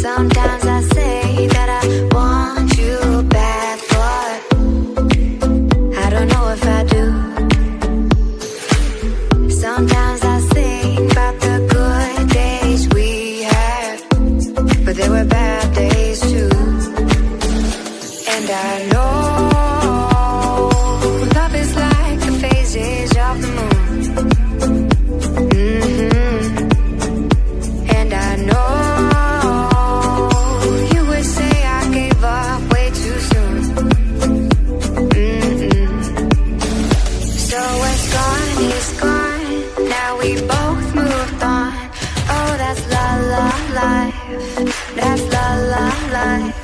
Sometimes I say that I want you bad, but I don't know if I do. Sometimes I think about the good days we had, but there were bad days too. And I know love is like the phases of the moon. And I know you would say I gave up way too soon. So what's gone is gone. Now we both moved on. Oh, that's la la life. That's la la life.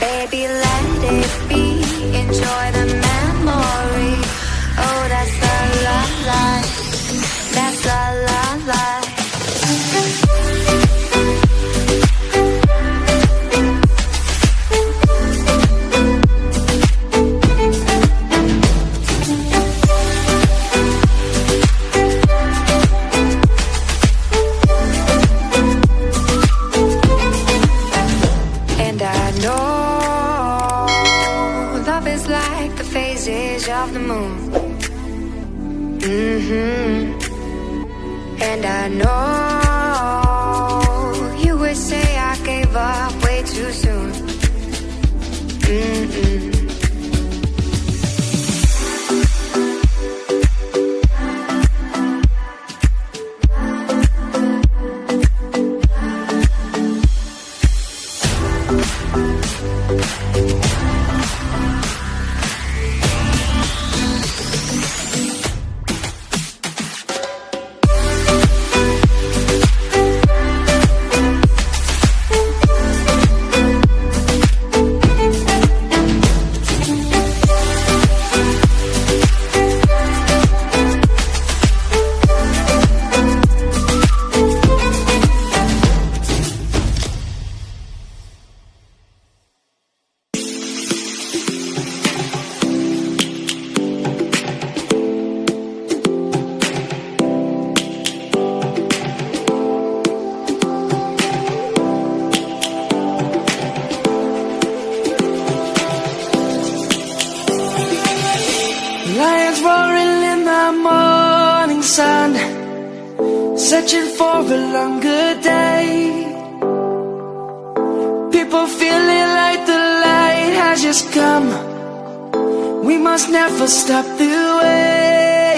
Baby, let it be. Enjoy the memory. Oh, that's la la life. That's la la life. And I know love is like the phases of the moon. And I know you would say I gave up way too soon. Lions roaring in the morning sun, searching for a longer day. People feeling like the light has just come. We must never stop the way.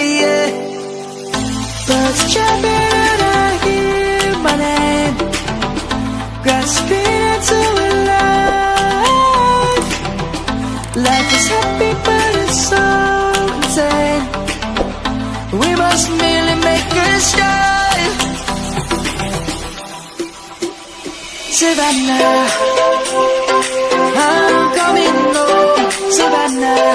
Birds chirping and I hear my name, grasping into a life. Life is happy but it's so insane. We must merely make a start. Savannah, I'm coming home. Savannah,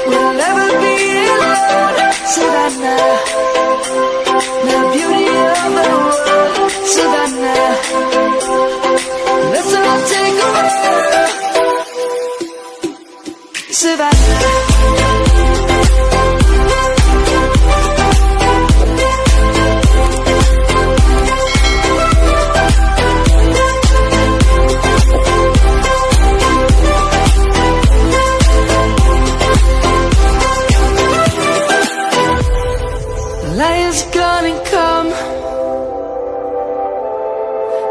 we'll never be alone. Savannah, the beauty of the world. Savannah, let's all take a walk. Savannah. Lion's gonna come.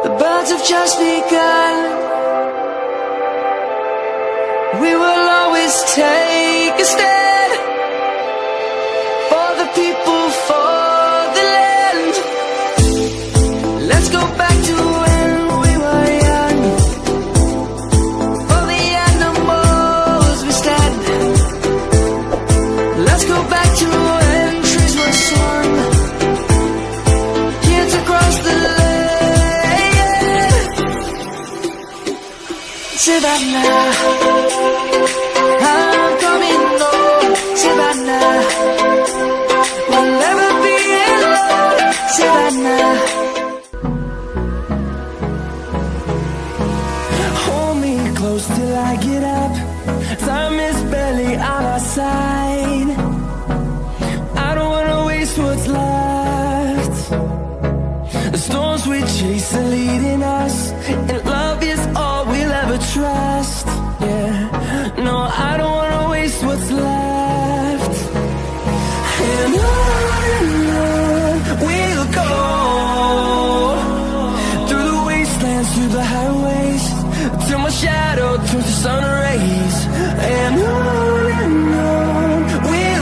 The birds have just begun. We will always take a stand for the people, for the land. Let's go back to when we were young. For the animals we stand. Let's go back to when trees were swung, kids across the land. Savannah, I'm coming home. Savannah, we'll never be alone. Savannah, hold me close till I get up. Time is barely on our side. I don't wanna waste what's left. The storms we chase are leading us and